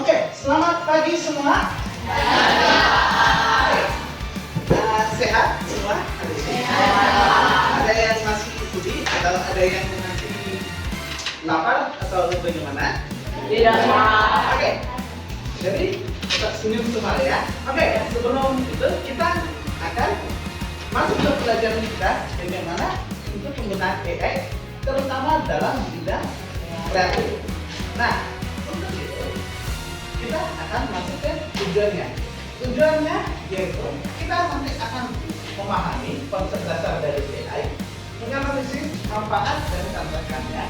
Oke, selamat pagi semua. Sehat semua? Ada yang masih ikuti atau ada yang masih lapar atau bagaimana? Tidak, Pak. Oke, jadi kita senyum semua ya. Oke, sebelum itu kita akan masuk ke pelajaran kita bagaimana untuk penggunaan AI terutama dalam bidang kreatif. Nah, untuk itu kita akan masuk ke tujuannya. Tujuannya yaitu kita nanti akan memahami konsep dasar dari AI, menganalisis manfaat dan tantangannya,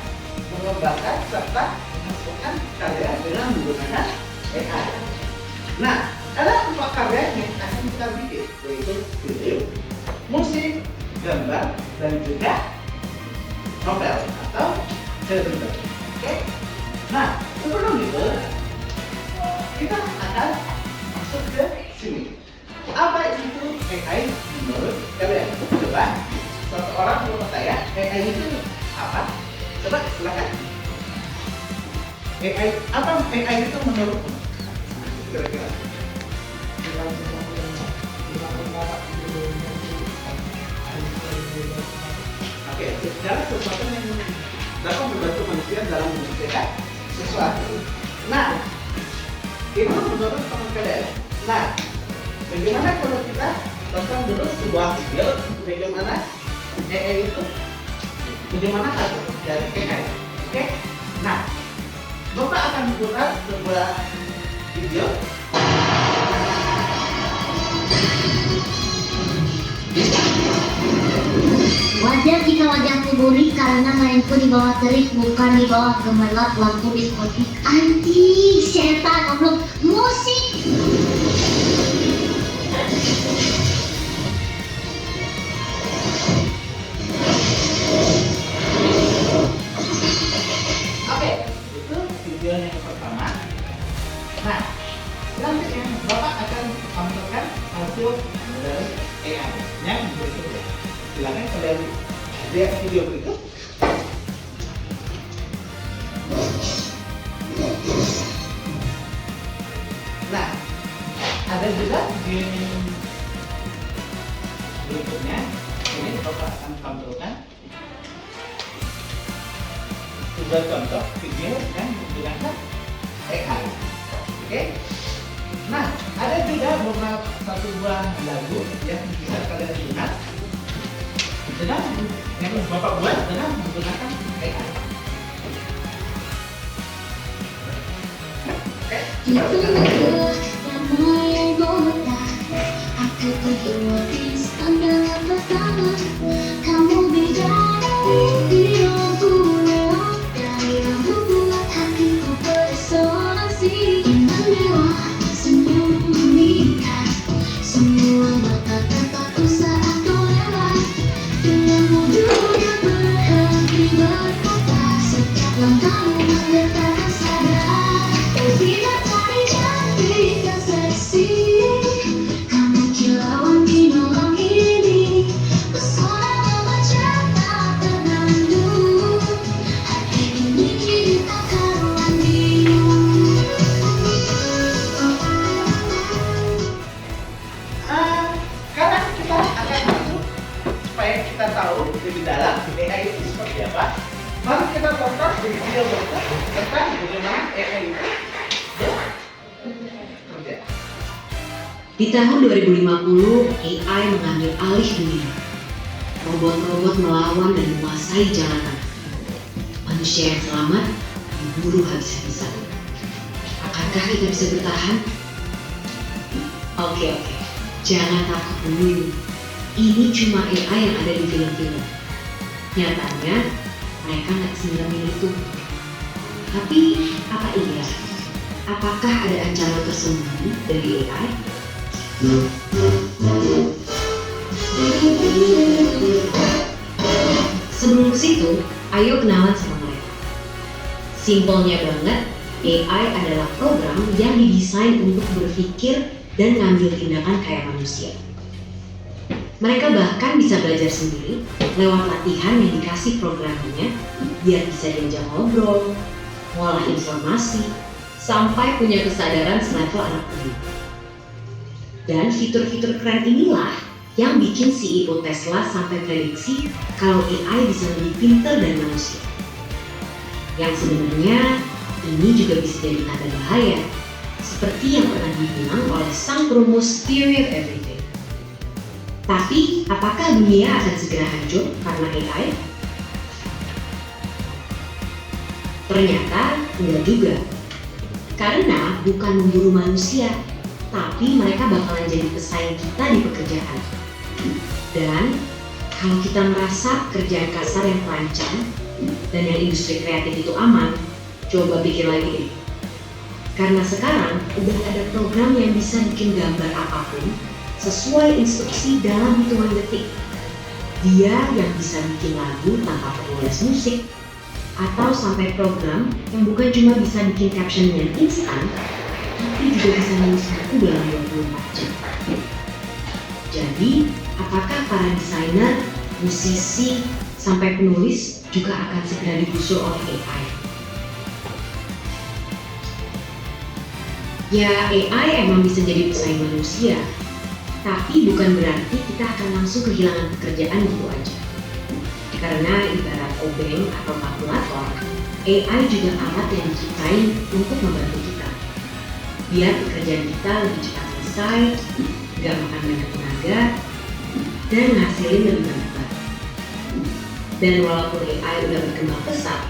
mengembangkan serta memasukkan karya dengan menggunakan AI. Nah, ada 4 karya yang akan kita bikin, yaitu video, musik, gambar, dan juga novel atau cerita. Oke? Nah, sebelum itu kita akan masuk ke sini. Apa itu AI menurut kalian? Coba satu orang menurut saya AI itu apa? Coba silakan. AI apa AI itu menurutmu? Kira-kira. Oke, segala sesuatu yang dapat membantu manusia dalam mengerjakan sesuatu. Nah, itu menurut teman kalian. Nah, bagaimana kalau kita tonton dulu sebuah video bagaimana AI itu, bagaimana hasil dari AI. Oke? Nah, Bapak akan putar sebuah video. Wajar jika wajahku burik karena mainku di bawah terik, bukan di bawah gemerlap lampu diskotik. Anjing, setan, goblok, musik. Oke, itu video yang pertama. Nah, selanjutnya Bapak akan tampilkan hasil dari AI yang berikutnya. Silakan kalian lihat video berikut. Nah, ada juga video yang berikutnya. Ini Bapak akan tampilkan sebuah contoh video yang menggunakan AI. Oke? Nah, ada juga beberapa satu buah lagu yang bisa kalian dengar dengan yang Bapak buat dengan menggunakan AI. Oke? Nama yang botak, aku berdua instan dalam bersama. Kamu beda dari diriku lewat dari yang membuat hatiku beresonansi. Indah mewah, senyum meningkat, semua mata tatapku saat kau lewat. Denganmu dunia berhenti berkata, setiap langkahmu menggetarkan sadar. Bila cari cantik dan seksi, kamu kilauan di malam ini. Pesona memecah tak terbendung, hati ini kini tak karuan bingung. Sekarang kita akan masuk supaya kita tahu lebih dalam AI itu seperti apa. Mari kita tonton video berikut tentang bagaimana AI itu bekerja. Di tahun 2050, AI mengambil alih dunia. Robot-robot melawan dan menguasai jalanan. Manusia yang selamat diburu habis-habisan. Akankah kita bisa bertahan? Oke. Jangan takut dulu. Ini cuma AI yang ada di film-film. Nyatanya, mereka nggak sembilan itu. Tapi, apa iya? Apakah ada ancaman tersembunyi dari AI? Sebelum ke situ, ayo kenalan sama mereka. Simpelnya banget, AI adalah program yang didesain untuk berpikir dan ngambil tindakan kayak manusia. Mereka bahkan bisa belajar sendiri lewat latihan yang dikasih programnya biar bisa diajak ngobrol, ngolah informasi, sampai punya kesadaran selevel anak peduli. Dan fitur-fitur keren inilah yang bikin CEO Tesla sampai prediksi kalau AI bisa lebih pintar dari manusia. Yang sebenarnya ini juga bisa jadi tanda bahaya, seperti yang pernah dibilang oleh sang perumus Theory of Everything. Tapi, apakah dunia akan segera hancur karena AI? Ternyata enggak juga. Karena bukan memburu manusia, tapi mereka bakalan jadi pesaing kita di pekerjaan. Dan kalau kita merasa pekerjaan kasar yang terancam dan yang industri kreatif itu aman, coba pikir lagi deh. Karena sekarang udah ada program yang bisa bikin gambar apapun sesuai instruksi dalam hitungan detik. Dia yang bisa bikin lagu tanpa perlu les musik, atau sampai program yang bukan cuma bisa bikin caption yang instan, tapi juga bisa nulis buku dalam 24 jam. Jadi, apakah para desainer, musisi, sampai penulis juga akan segera digusur oleh AI? Ya, AI emang bisa jadi pesaing manusia, tapi bukan berarti kita akan langsung kehilangan pekerjaan gitu aja. Karena ibarat obeng atau kalkulator, AI juga alat yang diciptain untuk membantu kita. Biar pekerjaan kita lebih cepat selesai, gak makan banyak tenaga, dan ngasilin lebih banyak barang. Dan walaupun AI udah berkembang pesat,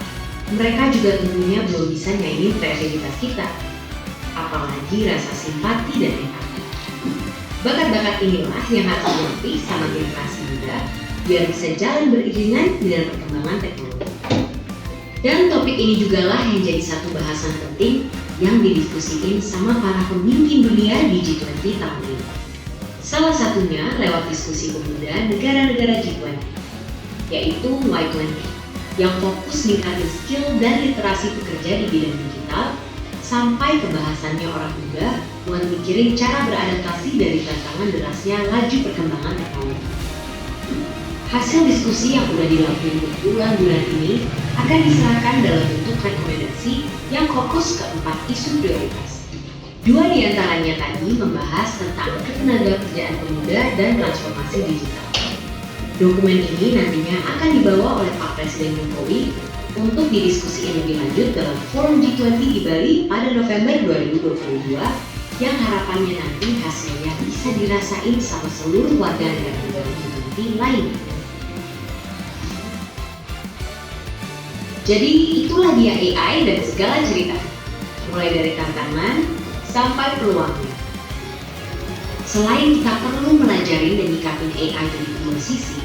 mereka juga tentunya belum bisa nyaingin kreativitas kita, apalagi rasa simpati dan empati. Bakat-bakat inilah yang harus dilatih sama generasi muda biar bisa jalan beriringan dengan perkembangan teknologi. Dan topik ini juga lah yang jadi satu bahasan penting yang didiskusiin sama para pemimpin dunia di G20 tahun ini. Salah satunya lewat diskusi pemuda negara-negara G20, yaitu Y20, yang fokus ningkatin skill dan literasi pekerja di bidang digital, sampai kebahasannya orang muda buat mikirin cara beradaptasi dari tantangan derasnya laju perkembangan teknologi. Hasil diskusi yang udah dilakuin berbulan-bulan ini akan diserahkan dalam bentuk rekomendasi yang fokus ke 4 isu prioritas. 2 diantaranya tadi membahas tentang ketenagakerjaan pemuda dan transformasi digital. Dokumen ini nantinya akan dibawa oleh Pak Presiden Jokowi untuk didiskusikan lebih lanjut dalam Forum G20 di Bali pada November 2022 yang harapannya nanti hasilnya bisa dirasain sama seluruh warga negara G20 lainnya. Jadi itulah dia AI dan segala cerita, mulai dari tantangan sampai peluangnya. Selain kita perlu melajari dan nyikapin AI dari dua sisi,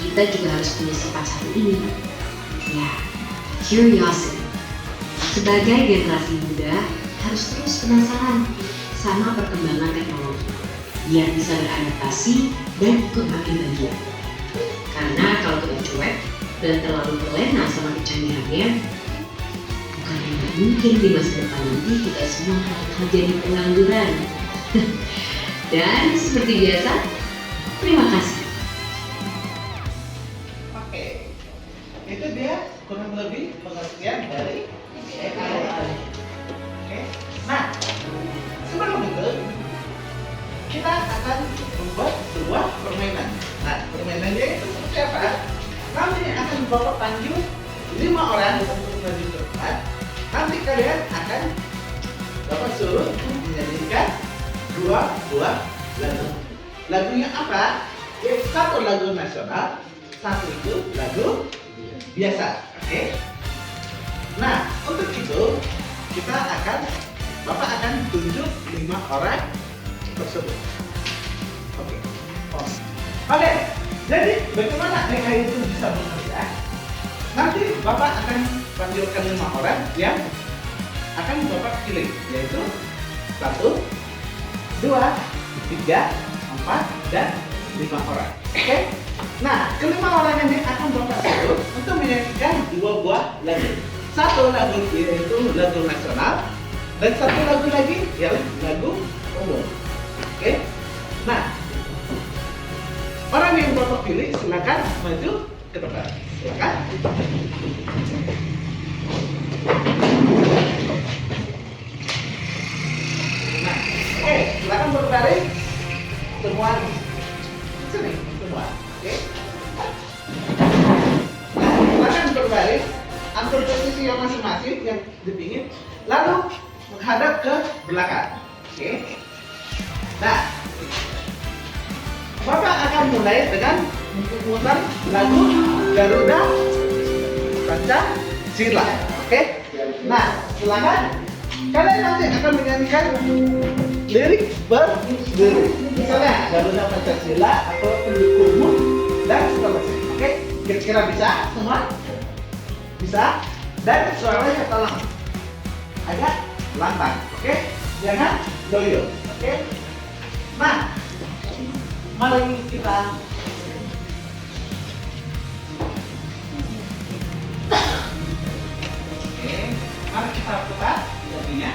kita juga harus punya sifat satu ini, ya, curiosity. Sebagai generasi muda, harus terus penasaran sama perkembangan teknologi, biar bisa beradaptasi dan ikut makin bagian. Karena kalau kita cuek dan terlalu terlena sama kecanggihannya, bukan hanya mungkin di masa depan nanti kita semua akan jadi pengangguran. Dan seperti biasa, terima kasih. Oke, itu dia kurang lebih pengertian dari AI. Oke, nah sebelum itu kita akan membuat sebuah permainan. Nah, permainannya itu seperti apa? Nanti akan Bapak panggil 5 orang untuk maju ke depan. Nanti kalian akan Bapak suruh menyanyikan 2 buah lagu. Lagunya apa? Ya, satu lagu nasional, satu itu lagu biasa. Oke? Nah, untuk itu Bapak akan tunjuk 5 orang tersebut. Oke. Oke. Jadi bagaimana AI itu bisa bekerja? Nanti Bapak akan panggilkan 5 orang yang akan Bapak pilih, yaitu 1, 2, 3, 4, dan 5 orang. Oke? Nah, kelima orang ini akan Bapak suruh untuk menyanyikan 2 buah lagu. Satu lagu yaitu lagu nasional, dan satu lagu lagi yang lagu umum. Oke? Nah, orang yang Bapak pilih silakan maju ke depan. Silakan. berbaris semua sini semua, oke? Nah, silakan berbaris, ambil posisi yang masing-masing yang dipingin, lalu menghadap ke belakang, oke? Nah, Bapak akan mulai dengan memutar lagu Garuda Pancasila, oke? Nah, silakan kalian nanti akan menyanyikan lirik berlirik. Misalnya Garuda Pancasila atau pendukungmu dan seterusnya. Oke? Kira-kira bisa semua? Bisa? Dan suaranya tolong agak lantang. Oke? Jangan loyo. Oke? Nah, mari kita mari kita putar lagunya.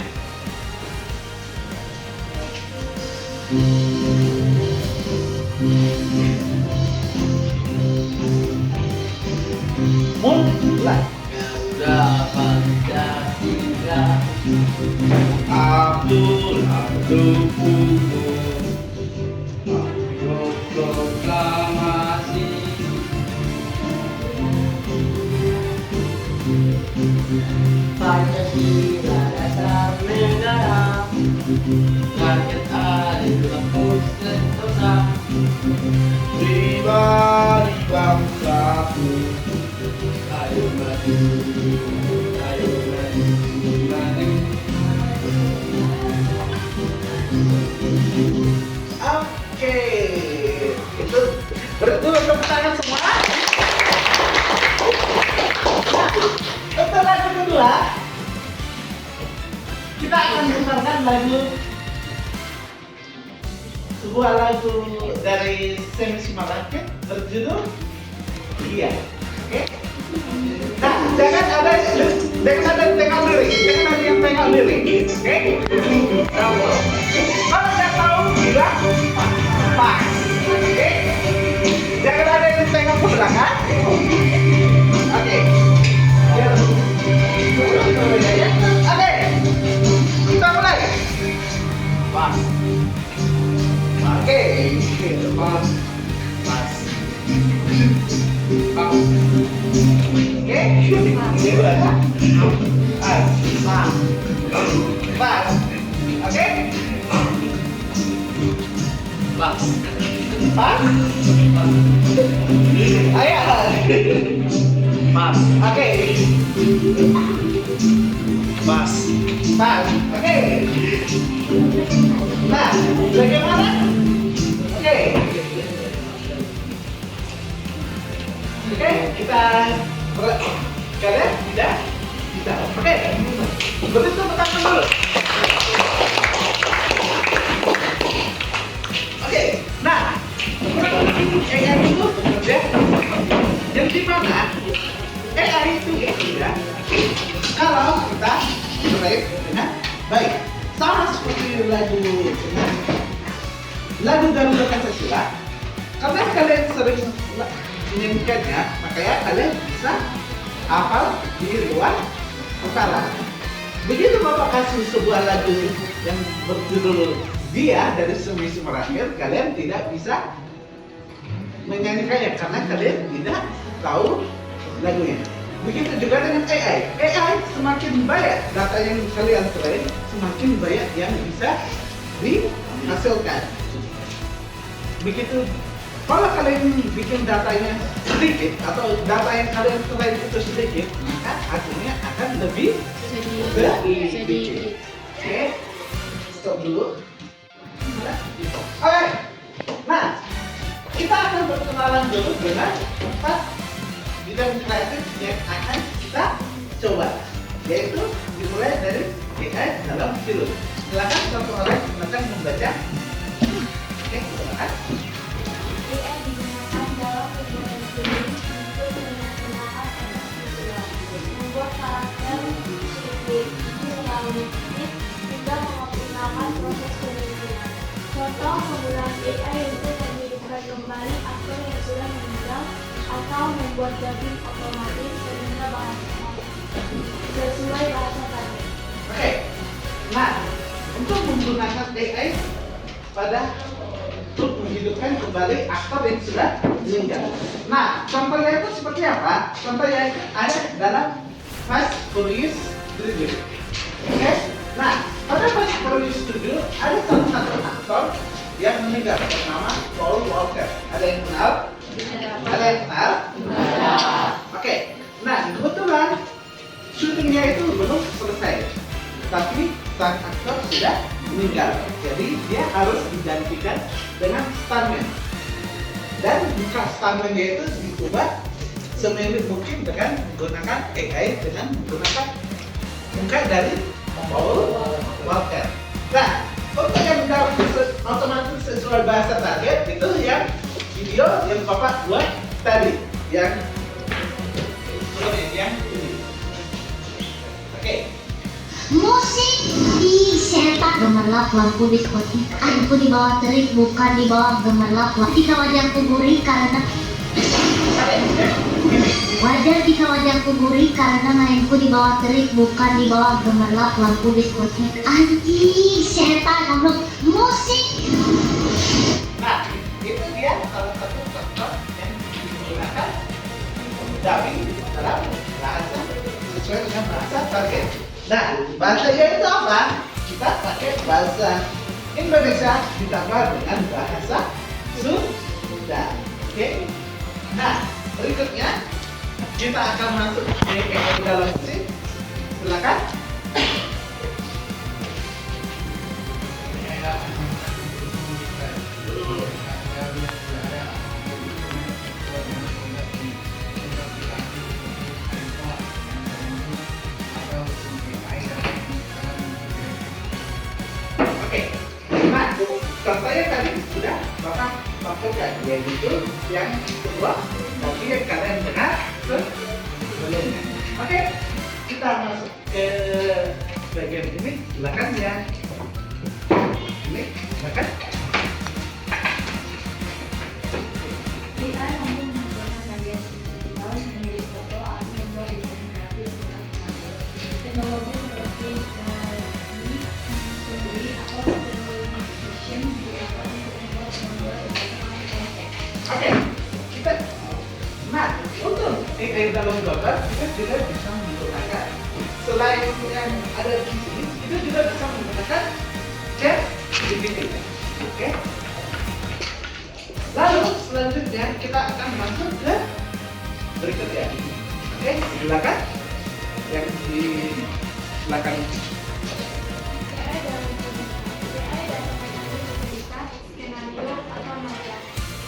Mulai. Garuda Pancasila, Abdul proklamasi. Pancasila dasar negara, rakyat adil bagus sentosa, pribadi bangsaku. ayo maju, ayo maju, maju. Oke, itu berdua tepuk tangan semua. Untuk lagu kedua, kita akan putarkan sebuah lagu dari Semi Simaraket berjudul Iya. Oke? Nah, jangan ada yang tengok lirik, jangan ada yang tengok lirik. Oke? Kalau nggak tahu bilang pas. Oke? Jangan ada yang tengok ke belakang. Oke. Oke. Kita mulai. Pas, Oke. pas, pas, pas. Oke. Pas. Oke. Pas, Pas. Ayo. pas, Oke. pas. Pas. Oke. Nah, bagaimana? Oke. Oke, kita kalian tidak bisa. Oke. Begitu pertama dulu. Oke. Nah, AI itu bekerja yang di mana AI itu bekerja kalau kita mulai dengan baik. Sama seperti lagu Garuda Pancasila, karena kalian sering menyanyikannya, makanya kalian bisa hafal di luar kepala. Begitu Bapak kasih sebuah lagu yang berjudul Dia dari Semi Simaraket, kalian tidak bisa menyanyikannya karena kalian tidak tahu lagunya. Begitu juga dengan AI. AI semakin banyak data yang kalian train, semakin banyak yang bisa dihasilkan. Begitu kalau kalian bikin datanya sedikit atau data yang kalian train itu sedikit, maka hasilnya akan lebih sedikit. Oke, stop dulu. Oke, nah kita akan berkenalan dulu dengan 4 bidang kreatif yang akan kita coba, yaitu dimulai dari AI dalam film. Silakan satu orang silakan membaca. Oke, silakan. AI digunakan dalam pembuatan film untuk menyempurnakan efek visual, membuat karakter realistis hingga mengoptimalkan proses pemimpinan. Contoh penggunaan AI untuk menghidupkan kembali aktor yang sudah meninggal atau membuat dubbing otomatis sehingga bahasa sesuai bahasa target. Oke, nah untuk menggunakan AI pada untuk menghidupkan kembali aktor yang sudah meninggal. Nah, contohnya itu seperti apa? Contohnya itu ada dalam Fast Furious 7. Oke? Nah, pada Fast Furious 7 ada salah satu aktor yang meninggal bernama Paul Walker. Ada yang kenal? Ada yang kenal? Oke. Nah, kebetulan syutingnya itu belum selesai, tapi sang aktor sudah meninggal. Jadi dia harus digantikan dengan stuntman. Dan muka stuntman-nya itu diubah semirip mungkin dengan menggunakan AI, dengan menggunakan muka dari Paul Walker. Nah, untuk yang menjawab otomatis sesuai bahasa target itu yang video yang Bapak buat tadi, yang ini. Oke. Musik dicetak gemerlap lampu diskotik. Airku di bawah terik, bukan di bawah gemerlap. Ketika wajahku gurih karena mainku di bawah terik, bukan di bawah gemerlap lampu diskotik. Anjing, setan goblok. Musik. Nah, itu dia salah satu contoh yang digunakan dubbing dalam bahasa sesuai dengan bahasa target. Nah, bahasanya itu apa? Kita pakai bahasa Indonesia ditambah dengan bahasa Sunda. Oke? Nah, berikutnya kita akan masuk ke dalam musik. Silakan. Oke, nah contohnya tadi sudah Bapak pakai, yaitu yang kedua, tapi yang kalian dengar sebelumnya. Oke, kita masuk ke bagian ini. Silakan ya. Ini, silakan. AI mampu menghasilkan karya digital menjadi foto atau gambar desain grafis dengan cepat. Teknologi seperti sendiri atau teknologi vision digunakan untuk membuat gambar berdasarkan konsep. Oke, kita nah untuk AI dalam gambar kita juga bisa menggunakan selain yang ada di sini, kita juga bisa menggunakan ChatGPT. Oke. Lalu selanjutnya kita akan masuk ke berikutnya. Oke, silakan yang di belakang. AI dalam cerita, skenario atau novel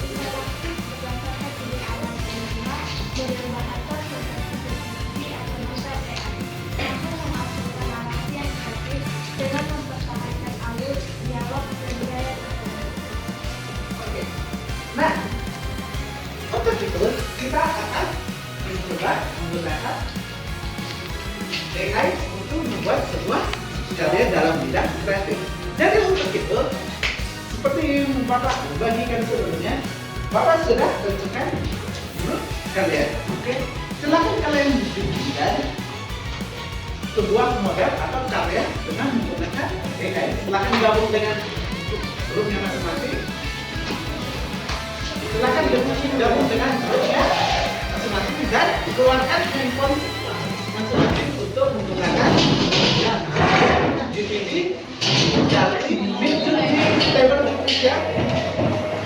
interaktif berdasarkan ide alam semesta beberapa aktor seperti deskripsi atau novel AI mampu menghasilkan narasi yang kreatif dengan mempertahankan alur dialog dan gaya tertentu. Oke. Nah, untuk itu kita akan mencoba menggunakan AI untuk membuat sebuah karya dalam bidang kreatif. Jadi untuk itu, seperti Bapak bagikan sebelumnya, Bapak sudah tentukan grup kalian. Oke, silakan kalian bikin sebuah model atau karya dengan menggunakan AI. Silakan gabung dengan grupnya masing-masing. Silakan gabung dengan grupnya masing-masing dan keluarkan handphone masing-masing untuk menggunakan GPT, Jalti, Midjourney, Stable Diffusion,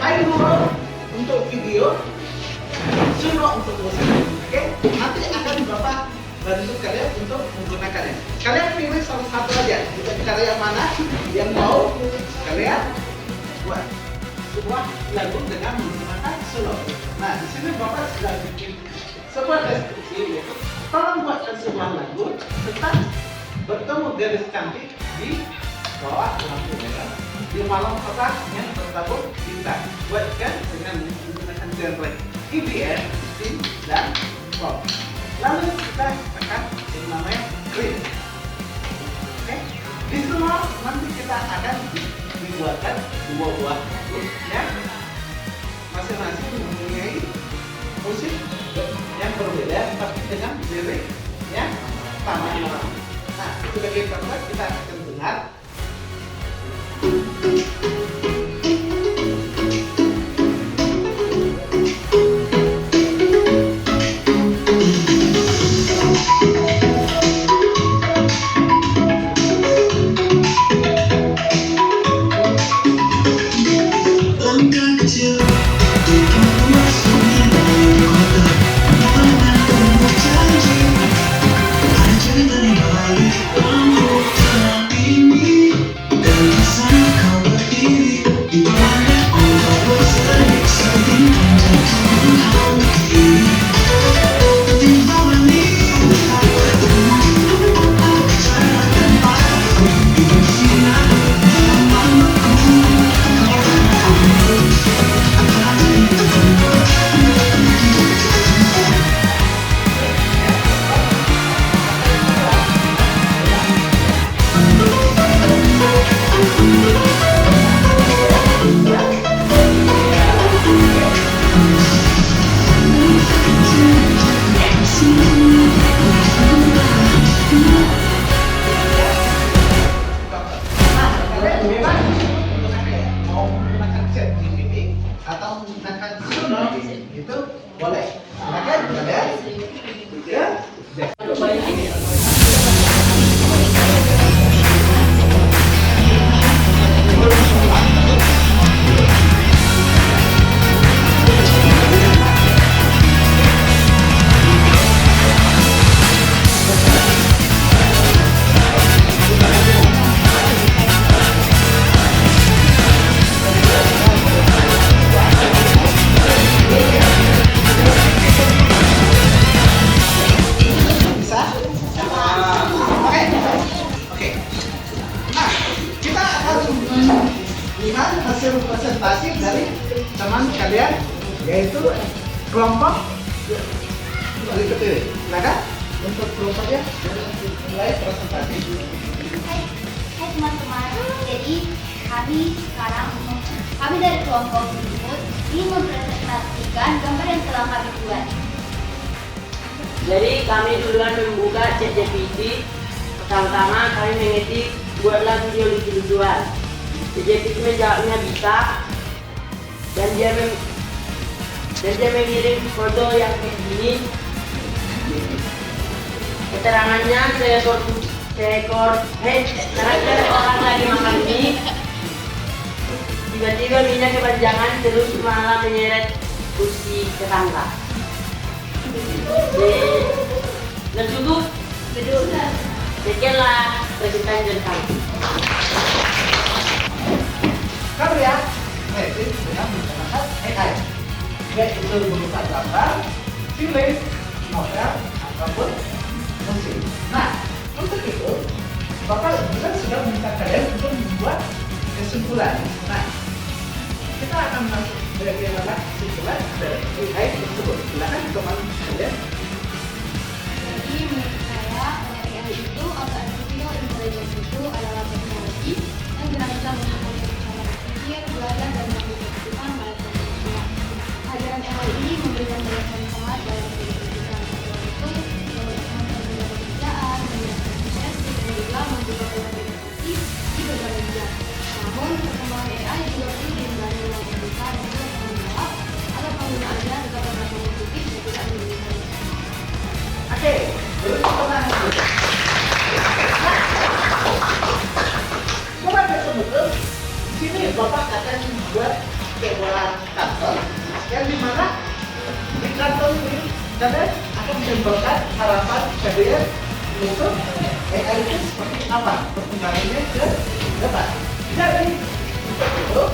iNeural untuk video, Suno untuk musik. Oke, nanti akan Bapak bantu kalian untuk menggunakannya. Kalian pilih salah satu aja, karya mana yang mau kalian buat sebuah lagu dengan menggunakan Suno. Nah, di sini Bapak sudah bikin sebuah deskripsi, yaitu tolong buatkan sebuah lagu tentang bertemu gadis cantik di bawah lampu merah di malam petang yang bertabur bintang. Buatkan dengan menggunakan genre EDM, synth, dan pop. Lalu kita akan yang namanya clip. Oke, di semua nanti kita akan dibuatkan dua buah lagu yang masing-masing mempunyai musik yang berbeda tapi dengan lirik yang sama. Nah, sebagai contoh kita akan dengar menggunakan suno itu boleh. Silakan kalian. Ya. Bisa? Oke. Oke. Nah, kita akan melihat hasil presentasi dari teman kalian, yaitu kelompok berikut ini. Silakan untuk kelompoknya mulai presentasi. Hai teman-teman, jadi kami dari kelompok berikut ingin mempresentasikan gambar yang telah kami buat. Jadi kami duluan membuka ChatGPT. Pertama-tama kami mengetik buatlah video lucu-lucuan. ChatGPT menjawabnya bisa, dan dia mengirim foto yang kayak gini. Keterangannya karakter orang lagi makan mie. Tiba-tiba minyak kepanjangan terus malah menyeret kursi tetangga. Dan cukup. Sekianlah presentasi dari kami. Kamu ya, kreatif dengan menggunakan AI. Baik itu berupa gambar, film, novel, ataupun musik. Nah, untuk itu, Bapak juga sudah meminta kalian untuk membuat kesimpulan. Nah, kita akan masuk bagaimana kesimpulan dari AI tersebut. Silakan teman kalian. Jadi menurut saya AI itu atau artificial intelligence itu adalah teknologi yang dirancang untuk membantu cara berpikir, belajar dan mengambil keputusan pada manusia. Kehadiran AI ini memberikan banyak manfaat dalam kehidupan kita, yaitu mempermudah pekerjaan, meningkatkan efisiensi, dan juga membuka peluang inovasi di berbagai bidang. Namun perkembangan AI juga perlu diimbangi dengan etika dan juga tanggung jawab agar penggunaannya tetap dapat mengikuti dan tidak merugikan. Oke, berikutnya. Buat betul-betul, di sini Bapak akan membuat sebuah kantor yang dimana di kantor ini kalian akan menimbulkan harapan kalian untuk AI itu seperti apa perkembangannya ke depan. Jadi, untuk itu,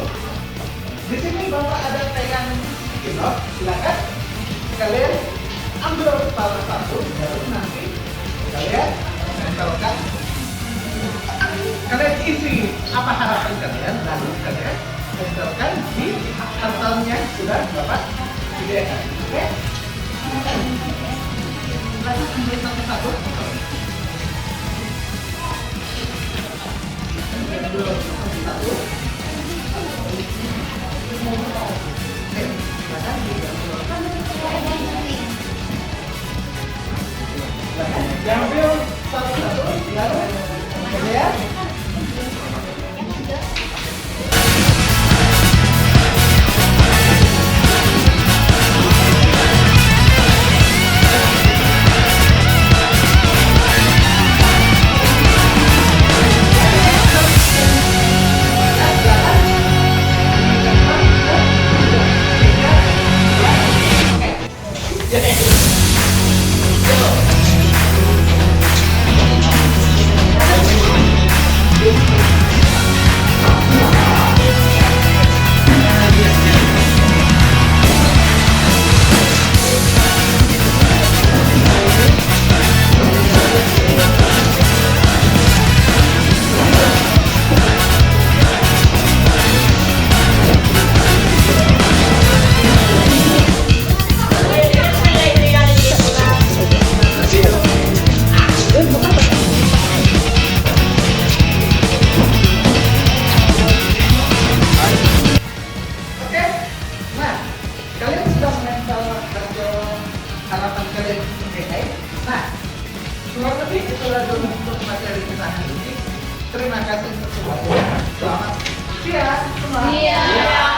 di sini Bapak ada tayangan video, silakan kalian ambil salah satu, baru nanti kalian menempelkan, kalian isi apa harapan kalian, lalu kalian tempelkan di kantornya yang sudah Bapak sediakan. Oke? Lalu ambil satu-satu. Ambil satu-satu. Oke, silakan diambil. Diambil satu-satu, lalu kemudian harapan kalian untuk AI. Nah, kurang lebih itulah dulu untuk materi kita hari ini. Terima kasih untuk semuanya. Selamat siang semua. Iya.